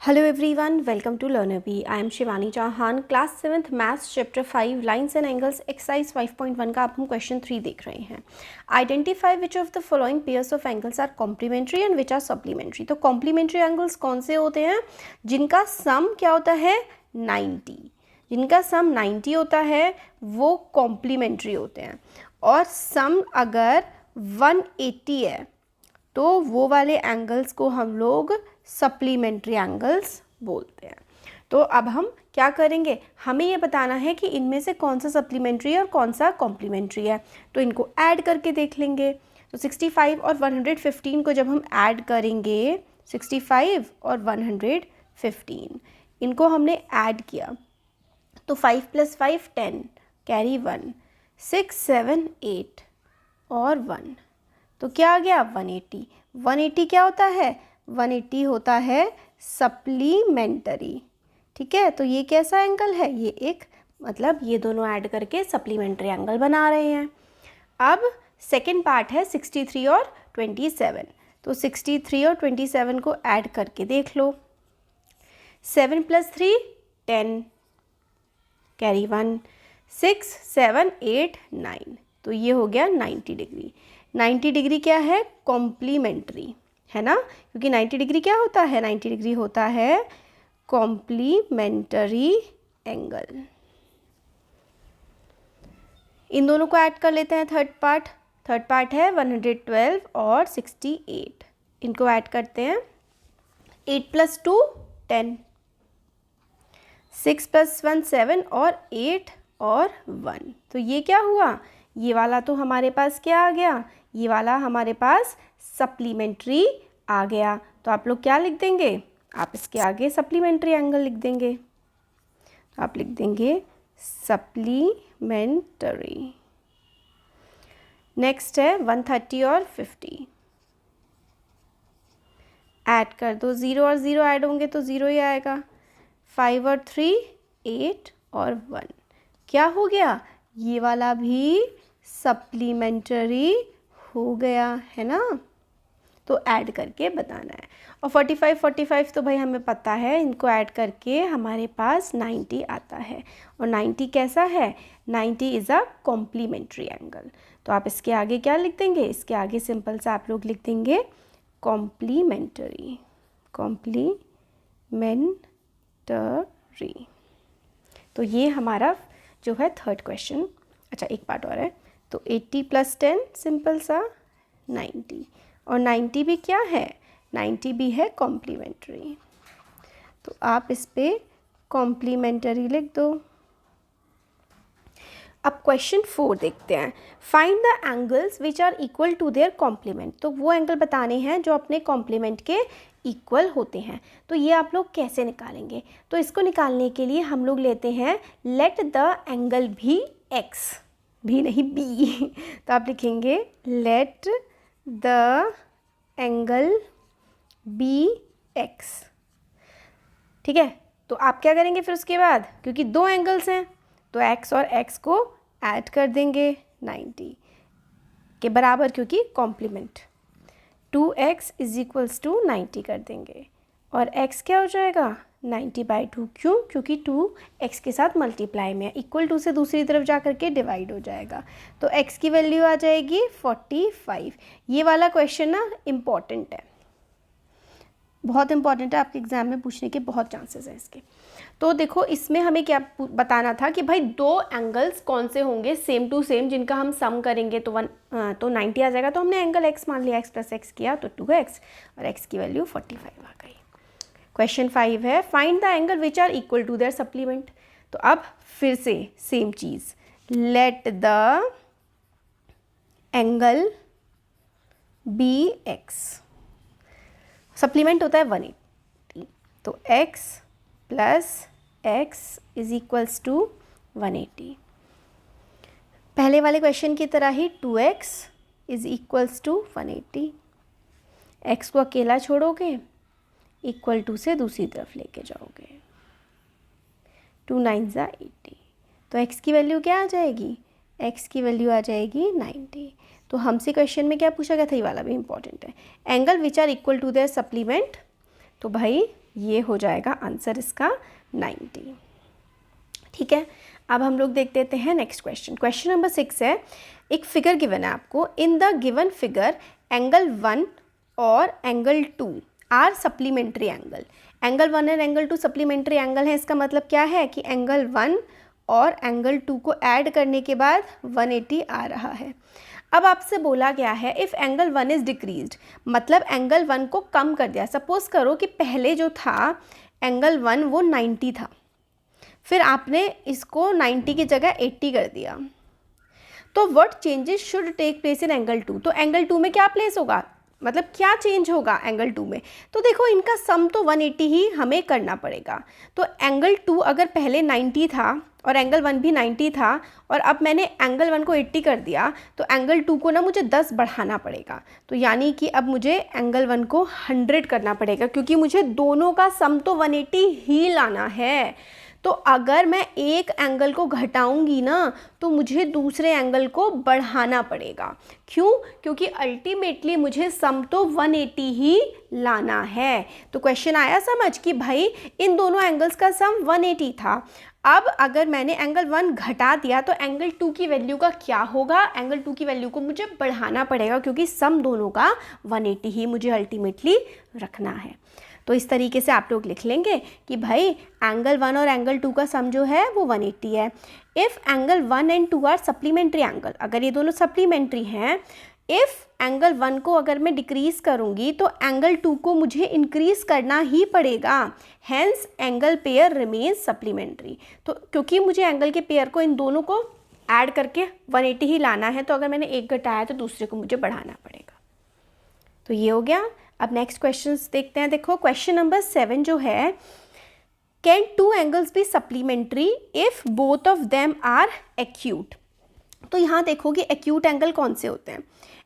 Hello everyone, welcome to LearnerBee. I am Shivani Chauhan, class 7th maths chapter 5 lines and angles exercise 5.1 का आप हम question 3 देख रहे हैं. Identify which of the following pairs of angles are complementary and which are supplementary. तो complementary angles कौन से होते हैं? जिनका सम क्या होता है 90. जिनका सम 90 होता है वो कॉम्प्लीमेंट्री होते हैं, और सम अगर 180 है तो वो वाले एंगल्स को हम लोग सप्लीमेंट्री एंगल्स बोलते हैं. तो अब हम क्या करेंगे, हमें ये बताना है कि इनमें से कौन सा सप्लीमेंट्री है और कौन सा कॉम्प्लीमेंट्री है. तो इनको ऐड करके देख लेंगे. तो 65 और 115 को जब हम ऐड करेंगे, 65 और 115 इनको हमने ऐड किया तो 5 + 5 10 कैरी 1 6 7 8 और 1, तो क्या आ गया 180. 180 क्या होता है? 180 होता है सप्लीमेंटरी. ठीक है, तो ये कैसा एंगल है? ये एक मतलब ये दोनों ऐड करके सप्लीमेंट्री एंगल बना रहे हैं. अब सेकंड पार्ट है 63 और 27. तो 63 और 27 को ऐड करके देख लो. 7 + 3 10 कैरी 1 6 7 8 9, तो ये हो गया 90 डिग्री. 90 डिग्री क्या है? कॉम्प्लीमेंट्री है ना, क्योंकि 90 डिग्री क्या होता है? 90 डिग्री होता है कॉम्प्लीमेंटरी एंगल. इन दोनों को ऐड कर लेते हैं. थर्ड पार्ट है 112 और 68. इनको ऐड करते हैं. 8 + 2 10, 6 + 1 7 और 8 और 1, तो ये क्या हुआ? ये वाला तो हमारे पास क्या आ गया? ये वाला हमारे पास सप्लीमेंट्री आ गया. तो आप लोग क्या लिख देंगे? आप इसके आगे सप्लीमेंट्री एंगल लिख देंगे. तो आप लिख देंगे सप्लीमेंटरी. नेक्स्ट है 130 और 50. ऐड कर दो. 0 और 0 ऐड होंगे तो 0 ही आएगा. 5 और 3 8 और 1, क्या हो गया? ये वाला भी सप्लीमेंटरी हो गया है ना. तो ऐड करके बताना है. और 45 तो भाई हमें पता है, इनको ऐड करके हमारे पास 90 आता है. और 90 कैसा है? 90 इज़ अ कॉम्प्लीमेंट्री एंगल. तो आप इसके आगे क्या लिख देंगे? इसके आगे सिंपल सा आप लोग लिख देंगे कॉम्प्लीमेंटरी. कॉम्प्लीमेंटरी. तो ये हमारा जो है थर्ड क्वेश्चन. अच्छा, एक पार्ट और है. तो 80 + 10 सिंपल सा 90, और 90 भी क्या है? 90 भी है कॉम्प्लीमेंट्री. तो आप इस पे कॉम्प्लीमेंटरी लिख दो. अब क्वेश्चन 4 देखते हैं. Find the angles which are equal to their complement. तो वो एंगल बताने हैं जो अपने कॉम्प्लीमेंट के इक्वल होते हैं. तो ये आप लोग कैसे निकालेंगे? तो इसको निकालने के लिए हम लोग लेते हैं लेट द एंगल भी एक्स, भी नहीं बी. तो आप लिखेंगे let the angle b x. ठीक है, तो आप क्या करेंगे फिर उसके बाद? क्योंकि दो एंगल्स हैं तो x और x को ऐड कर देंगे 90 के बराबर, क्योंकि कॉम्प्लीमेंट. 2x = 90 कर देंगे, और x क्या हो जाएगा? 90/2. क्यों? क्योंकि 2 x के साथ मल्टीप्लाई में है. =2 से दूसरी तरफ जा करके डिवाइड हो जाएगा. तो x की वैल्यू आ जाएगी 45. ये वाला क्वेश्चन ना इम्पॉर्टेंट है, बहुत इंपॉर्टेंट है. आपके एग्जाम में पूछने के बहुत चांसेस हैं इसके. तो देखो, इसमें हमें क्या बताना था कि भाई दो एंगल्स कौन से होंगे सेम टू सेम, जिनका हम सम करेंगे तो 90 आ जाएगा. तो हमने एंगल x मान लिया, x + x किया तो 2x, और x की वैल्यू 45 आ गई. क्वेश्चन 5 है find the angle which are equal to their supplement. तो अब फिर से सेम चीज़, let the angle b x. Supplement होता है 180, तो x + x = 180. पहले वाले क्वेश्चन की तरह ही 2x = 180. x को अकेला छोड़ोगे, =2 से दूसरी तरफ लेके जाओगे. 2 9 = 80. तो x की वैल्यू क्या आ जाएगी? x की वैल्यू आ जाएगी 90. तो हमसे क्वेश्चन में क्या पूछा गया था? ये वाला भी इंपॉर्टेंट है. Angle which are equal to their supplement. तो भाई ये हो जाएगा आंसर इसका 90। ठीक है, अब हम लोग देख लेते हैं नेक्स्ट क्वेश्चन। क्वेश्चन नंबर 6 है, एक फिगर गिवन है आपको। In the given figure angle 1 और angle 2 are supplementary angle. Angle 1 और एंगल 2 सप्लीमेंट्री एंगल है। इसका मतलब क्या है कि एंगल 1 और एंगल 2 को ऐड करने के बाद 180 आ रहा है। अब आपसे बोला गया है इफ़ एंगल 1 इज़ डिक्रीज्ड, मतलब एंगल 1 को कम कर दिया। सपोज़ करो कि पहले जो था एंगल 1 वो 90 था, फिर आपने इसको 90 की जगह 80 कर दिया, तो what changes should take place in angle 2। तो एंगल 2 में क्या प्लेस होगा, मतलब क्या चेंज होगा एंगल 2 में। तो देखो इनका सम तो 180 ही हमें करना पड़ेगा। तो एंगल 2 अगर पहले 90 था और एंगल 1 भी 90 था और अब मैंने एंगल 1 को 80 कर दिया, तो एंगल 2 को ना मुझे 10 बढ़ाना पड़ेगा। तो यानी कि अब मुझे एंगल 1 को 100 करना पड़ेगा, क्योंकि मुझे दोनों का सम तो 180 ही लाना है। तो अगर मैं एक एंगल को घटाऊंगी ना, तो मुझे दूसरे एंगल को बढ़ाना पड़ेगा। क्यों? क्योंकि अल्टीमेटली मुझे सम तो 180 ही लाना है। तो क्वेश्चन आया समझ कि भाई इन दोनों एंगल्स का सम 180 था। अब अगर मैंने एंगल 1 घटा दिया तो एंगल 2 की वैल्यू का क्या होगा, एंगल 2 की वैल्यू को मुझे बढ़ाना पड़ेगा, क्योंकि सम दोनों का 180 ही मुझे अल्टीमेटली रखना है। तो इस तरीके से आप लोग लिख लेंगे कि भाई एंगल 1 और एंगल 2 का सम जो है वो 180 है। If angle 1 and 2 are supplementary angle, अगर ये दोनों सप्लीमेंट्री हैं, इफ़ एंगल 1 को अगर मैं डिक्रीज़ करूँगी तो एंगल 2 को मुझे इंक्रीज़ करना ही पड़ेगा। Hence angle pair remains supplementary. तो क्योंकि मुझे एंगल के पेयर को इन दोनों को ऐड करके 180 ही लाना है, तो अगर मैंने एक घटाया तो दूसरे को मुझे बढ़ाना पड़ेगा। तो ये हो गया। अब नेक्स्ट क्वेश्चन देखते हैं। देखो क्वेश्चन नंबर 7 जो है, can 2 angles be supplementary if both of them are acute. तो यहाँ देखो कि एक्यूट एंगल कौन से होते हैं।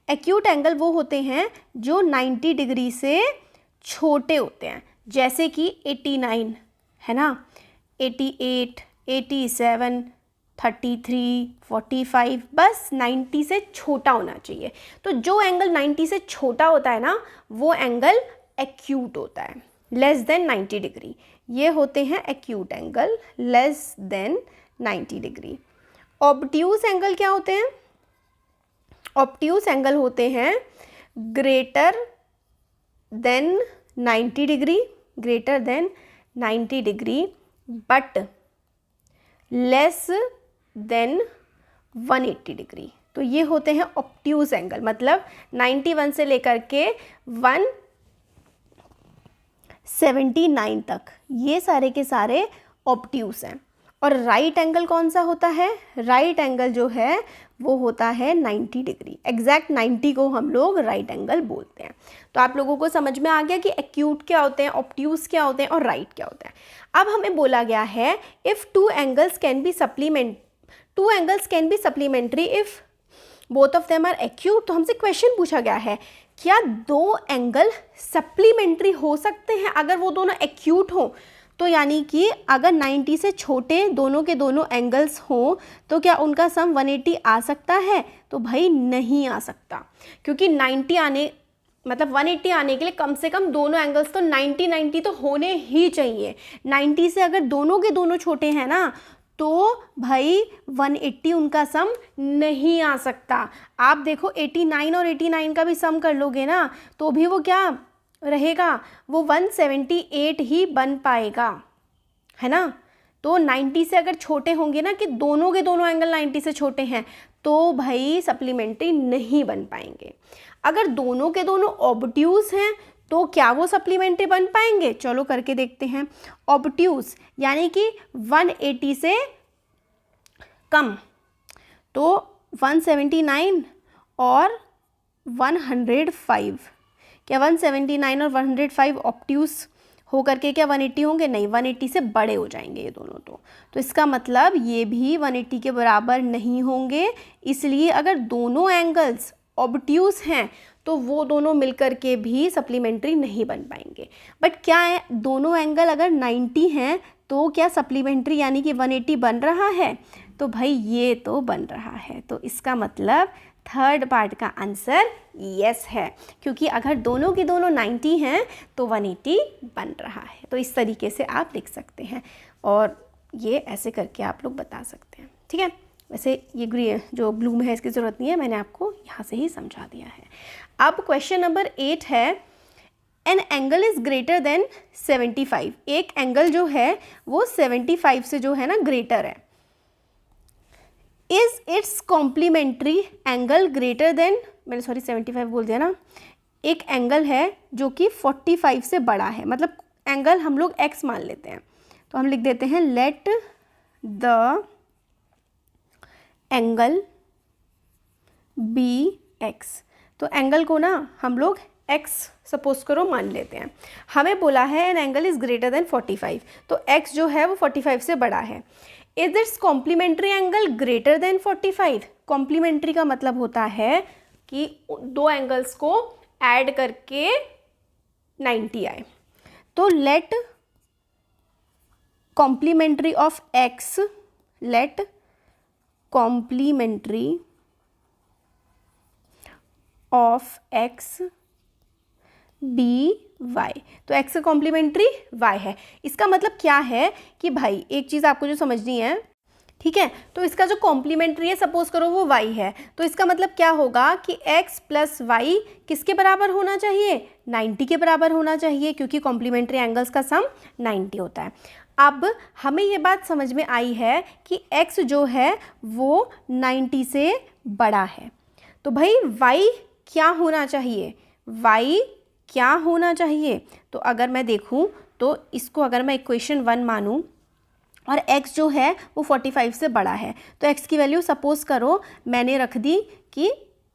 एक्यूट एंगल वो होते हैं जो 90 डिग्री से छोटे होते हैं, जैसे कि 89 है ना, 88, 87, 33, 45, बस 90 से छोटा होना चाहिए। तो जो एंगल 90 से छोटा होता है ना, वो एंगल एक्यूट होता है, लेस देन 90 डिग्री। ये होते हैं acute angle, less than 90 degree. Obtuse angle क्या होते हैं? ऑब्ट्यूज एंगल होते हैं greater than 90 degree, greater than 90 degree but less than 180 degree. तो ये होते हैं ऑब्ट्यूज एंगल, मतलब 91 से लेकर के 179 तक ये सारे के सारे ऑब्ट्यूज हैं। और राइट एंगल कौन सा होता है? राइट एंगल जो है वो होता है 90 डिग्री। एग्जैक्ट 90 को हम लोग राइट एंगल बोलते हैं। तो आप लोगों को समझ में आ गया कि एक्यूट क्या होते हैं, ऑब्ट्यूज क्या होते हैं और राइट क्या होता है। अब हमें बोला गया है if 2 angles can be supplementary if both of them are acute. तो हमसे क्वेश्चन पूछा गया है, क्या 2 एंगल सप्लीमेंट्री हो सकते हैं अगर वो दोनों एक्यूट हों? तो यानी कि अगर 90 से छोटे दोनों के दोनों एंगल्स हों तो क्या उनका सम 180 आ सकता है? तो भाई नहीं आ सकता, क्योंकि 180 आने के लिए कम से कम दोनों एंगल्स तो 90 तो होने ही चाहिए। 90 से अगर दोनों के दोनों छोटे हैं ना, तो भाई 180 उनका सम नहीं आ सकता। आप देखो 89 और 89 का भी सम कर लोगे ना, तो भी वो क्या रहेगा, वो 178 ही बन पाएगा, है ना। तो 90 से अगर छोटे होंगे ना, कि दोनों के दोनों एंगल 90 से छोटे हैं, तो भाई सप्लीमेंट्री नहीं बन पाएंगे। अगर दोनों के दोनों ऑब्ट्यूज हैं तो क्या वो सप्लीमेंट्री बन पाएंगे? चलो करके देखते हैं। ऑब्ट्यूज यानी कि 180 से कम, तो 179 और 105, क्या 179 और 105 ऑब्ट्यूज हो करके क्या 180 होंगे? नहीं, 180 से बड़े हो जाएंगे ये दोनों। तो इसका मतलब ये भी 180 के बराबर नहीं होंगे। इसलिए अगर दोनों एंगल्स ऑब्ट्यूज हैं तो वो दोनों मिलकर के भी सप्लीमेंट्री नहीं बन पाएंगे। बट क्या है, दोनों एंगल अगर 90 हैं तो क्या सप्लीमेंट्री यानी कि 180 बन रहा है? तो भाई ये तो बन रहा है। तो इसका मतलब थर्ड पार्ट का आंसर यस है, क्योंकि अगर दोनों की दोनों 90 हैं तो 180 बन रहा है। तो इस तरीके से आप लिख सकते हैं और ये ऐसे करके आप लोग बता सकते हैं। ठीक है, वैसे ये जो ब्लू में है इसकी ज़रूरत नहीं है, मैंने आपको यहाँ से ही समझा दिया है। अब क्वेश्चन नंबर 8 है, an angle is greater than 75। एक एंगल जो है वो 75 से जो है ना ग्रेटर है। Is its complementary angle greater than, मैंने 75 बोल दिया ना। एक एंगल है जो कि 45 से बड़ा है, मतलब एंगल हम लोग x मान लेते हैं, तो हम लिख देते हैं let the angle b x। तो एंगल को ना हम लोग x सपोज करो मान लेते हैं। हमें बोला है an angle is greater than 45, तो x जो है वो 45 से बड़ा है। Is its complementary angle greater than 45। Complementary का मतलब होता है कि दो एंगल्स को ऐड करके 90 आए। तो let complementary of x, let complementary of x be y। तो x का कॉम्प्लीमेंट्री y है। इसका मतलब क्या है कि भाई एक चीज़ आपको जो समझनी है, ठीक है, तो इसका जो कॉम्प्लीमेंट्री है सपोज करो वो y है, तो इसका मतलब क्या होगा कि x प्लस y किसके बराबर होना चाहिए, 90 के बराबर होना चाहिए, क्योंकि कॉम्प्लीमेंट्री एंगल्स का सम 90 होता है। अब हमें ये बात समझ में आई है कि x जो है वो 90 से बड़ा है, तो भाई y क्या होना चाहिए, y क्या होना चाहिए। तो अगर मैं देखूं तो इसको अगर मैं इक्वेशन 1 मानूं और x जो है वो 45 से बड़ा है, तो x की वैल्यू सपोज करो मैंने रख दी कि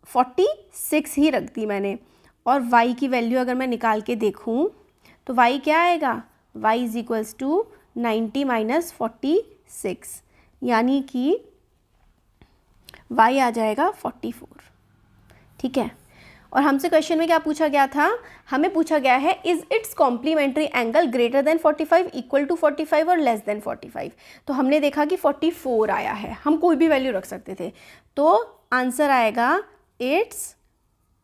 46 ही रख दी मैंने, और y की वैल्यू अगर मैं निकाल के देखूं तो y क्या आएगा, y is equals to 90 minus 46, यानी कि y आ जाएगा 44। ठीक है, और हमसे क्वेश्चन में क्या पूछा गया था, हमें पूछा गया है is its complementary angle greater than 45, equal to 45 और लेस देन 45। तो हमने देखा कि 44 आया है, हम कोई भी वैल्यू रख सकते थे, तो आंसर आएगा its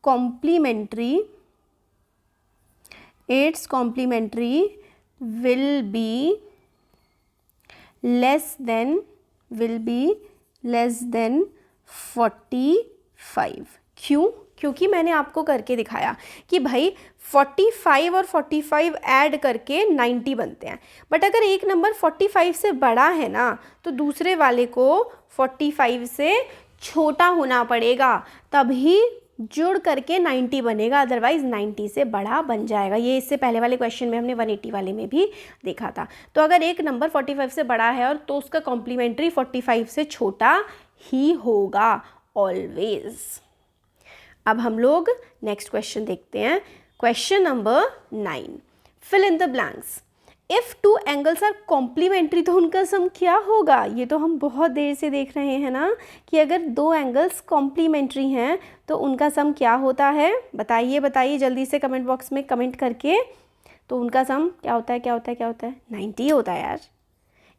complementary will be less than 45। क्यों, क्योंकि मैंने आपको करके दिखाया कि भाई 45 और 45 ऐड करके 90 बनते हैं, बट अगर एक नंबर 45 से बड़ा है ना तो दूसरे वाले को 45 से छोटा होना पड़ेगा, तभी जुड़ करके 90 बनेगा, अदरवाइज 90 से बड़ा बन जाएगा। ये इससे पहले वाले क्वेश्चन में हमने 180 वाले में भी देखा था। तो अगर एक नंबर 45 से बड़ा है और तो उसका कॉम्प्लीमेंट्री 45 से छोटा ही होगा ऑलवेज। अब हम लोग नेक्स्ट क्वेश्चन देखते हैं, question number 9, fill in the blanks. If two angles are complementary तो उनका सम क्या होगा। ये तो हम बहुत देर से देख रहे हैं ना कि अगर दो एंगल्स कॉम्प्लीमेंट्री हैं तो उनका सम क्या होता है। बताइए जल्दी से कमेंट बॉक्स में कमेंट करके। तो उनका सम क्या होता है 90 होता है यार।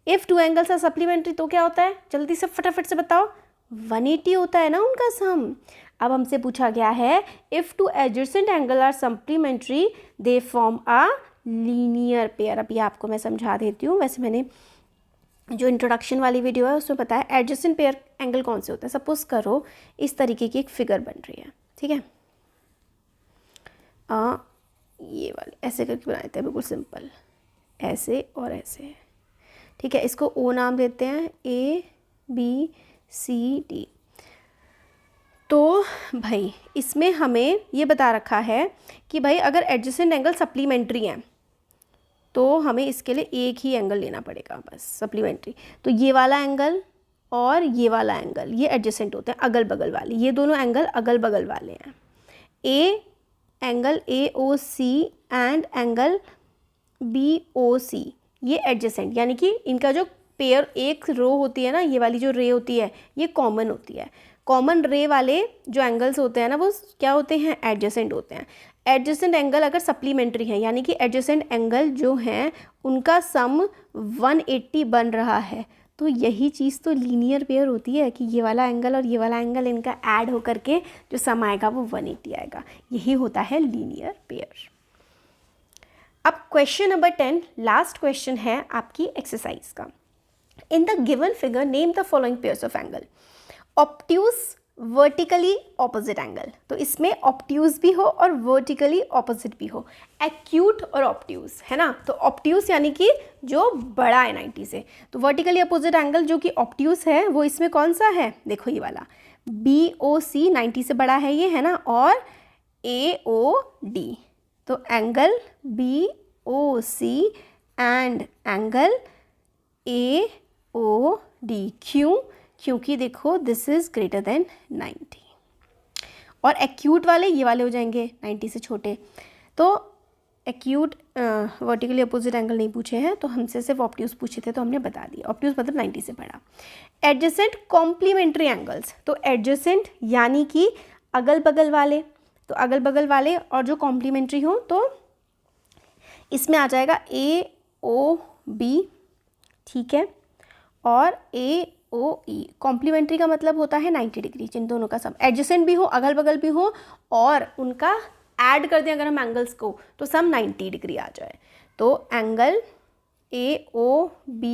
If two angles are supplementary तो क्या होता है, जल्दी से फटाफट से बताओ। 180 होता है ना उनका सम। अब हमसे पूछा गया है if two adjacent angle are supplementary they form a linear pair. अब ये आपको मैं समझा देती हूँ। वैसे मैंने जो इंट्रोडक्शन वाली वीडियो है उसमें बताया एडजेसेंट पेयर एंगल कौन से होता है। सपोज करो इस तरीके की एक फिगर बन रही है, ठीक है, ये वाले ऐसे करके बनाते हैं, बिल्कुल सिंपल, ऐसे और ऐसे, ठीक है। इसको ओ नाम देते हैं, ABCD। तो भाई इसमें हमें ये बता रखा है कि भाई अगर एडजेसेंट एंगल सप्लीमेंट्री हैं तो हमें इसके लिए एक ही एंगल लेना पड़ेगा बस, सप्लीमेंट्री। तो ये वाला एंगल और ये वाला एंगल ये एडजेसेंट होते हैं, अगल बगल वाले, ये दोनों एंगल अगल बगल वाले हैं। Angle AOC and angle BOC ये एडजेसेंट, यानी कि इनका जो पेयर एक रो होती है ना, ये वाली जो रे होती है ये कॉमन होती है। कॉमन रे वाले जो एंगल्स होते हैं ना वो क्या होते हैं, एडजेसेंट होते हैं। एडजेसेंट एंगल अगर सप्लीमेंट्री है, यानी कि एडजेसेंट एंगल जो हैं उनका सम 180 बन रहा है, तो यही चीज़ तो लीनियर पेयर होती है कि ये वाला एंगल और ये वाला एंगल इनका ऐड होकर के जो सम आएगा वो 180 आएगा, यही होता है लीनियर पेयर। अब क्वेश्चन नंबर 10 लास्ट क्वेश्चन है आपकी एक्सरसाइज का। इन the given figure name the following pairs of angle. Obtuse vertically opposite angle, तो इसमें ऑब्ट्यूज भी हो और वर्टिकली ऑपोजिट भी हो, एक्यूट और ऑब्ट्यूज, है ना। तो ऑब्ट्यूज यानी कि जो बड़ा है 90 से, तो वर्टिकली अपोजिट एंगल जो कि ऑब्ट्यूज है वो इसमें कौन सा है, देखो ये वाला BOC 90 से बड़ा है ये, है ना, और AOD, तो angle BOC and angle AOD, क्यों, क्योंकि देखो दिस इज़ ग्रेटर देन 90, और एक्यूट वाले ये वाले हो जाएंगे 90 से छोटे। तो एक्यूट वर्टिकली अपोजिट एंगल नहीं पूछे हैं, तो हमसे सिर्फ ऑब्ट्यूज पूछे थे तो हमने बता दिया, ऑब्ट्यूज मतलब 90 से बड़ा। एडजेसेंट कॉम्प्लीमेंट्री एंगल्स, तो एडजेसेंट यानी कि अगल बगल वाले, तो अगल बगल वाले और जो कॉम्प्लीमेंट्री हो, तो इसमें आ जाएगा AOB, ठीक है, और AOE। कॉम्प्लीमेंट्री का मतलब होता है 90 डिग्री, जिन दोनों का सम, एडजेसेंट भी हो, अगल बगल भी हो, और उनका ऐड कर दें अगर हम एंगल्स को तो सम 90 डिग्री आ जाए। तो angle AOB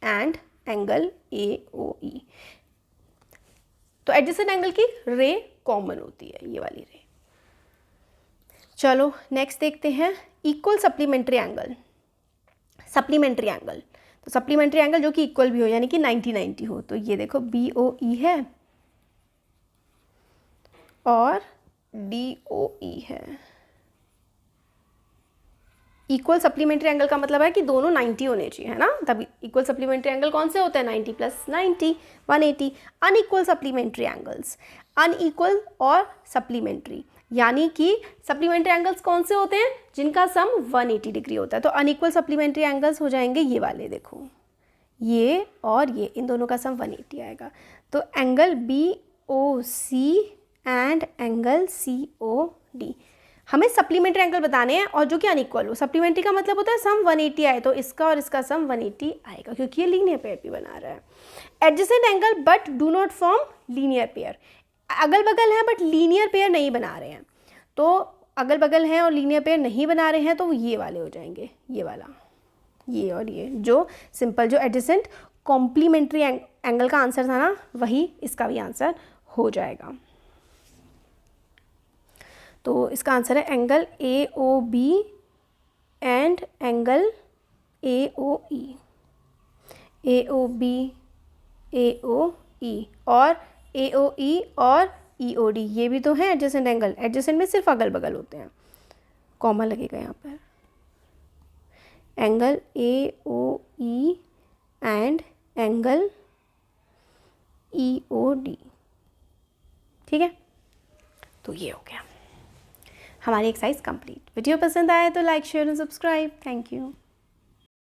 and angle AOE, तो एडजेसेंट एंगल की रे कॉमन होती है, ये वाली रे। चलो नेक्स्ट देखते हैं equal supplementary angle. Supplementary angle, तो सप्लीमेंट्री एंगल जो कि इक्वल भी हो, यानी कि 90-90 हो, तो ये देखो BOE है और DOE है। इक्वल सप्लीमेंट्री एंगल का मतलब है कि दोनों 90 होने चाहिए, है ना, तभी इक्वल सप्लीमेंट्री एंगल कौन से होते हैं, 90 + 90 180। अनइक्वल सप्लीमेंट्री एंगल्स, अनइक्वल और सप्लीमेंट्री, यानी कि सप्लीमेंट्री एंगल्स कौन से होते हैं, जिनका सम 180 डिग्री होता है। तो अनइक्वल सप्लीमेंट्री एंगल्स हो जाएंगे ये वाले, देखो ये और ये, इन दोनों का सम 180 आएगा। तो angle BOC and angle COD, हमें सप्लीमेंट्री एंगल बताने हैं और जो कि अनइक्वल हो। सप्लीमेंट्री का मतलब होता है सम 180 आए, तो इसका और इसका सम 180 आएगा, क्योंकि ये लीनियर पेयर भी बना रहा है। Adjacent angle but do not form linear pair, अगल बगल है बट लीनियर पेयर नहीं बना रहे हैं, तो अगल बगल हैं और लीनियर पेयर नहीं बना रहे हैं, तो वो ये वाले हो जाएंगे, ये वाला, ये और ये, जो सिंपल जो एडजेसेंट कॉम्प्लीमेंट्री एंगल का आंसर था ना, वही इसका भी आंसर हो जाएगा। तो इसका आंसर है angle AOB and angle AOE, AOB AOE और AOE और EOD, ये भी तो है एडजेसेंट एंगल। एडजेसेंट में सिर्फ अगल बगल होते हैं, कॉमा लगेगा यहाँ पर। Angle AOE and angle EOD, ठीक है, तो ये हो गया हमारी एक्सरसाइज कंप्लीट। वीडियो पसंद आए तो like share and subscribe. Thank you.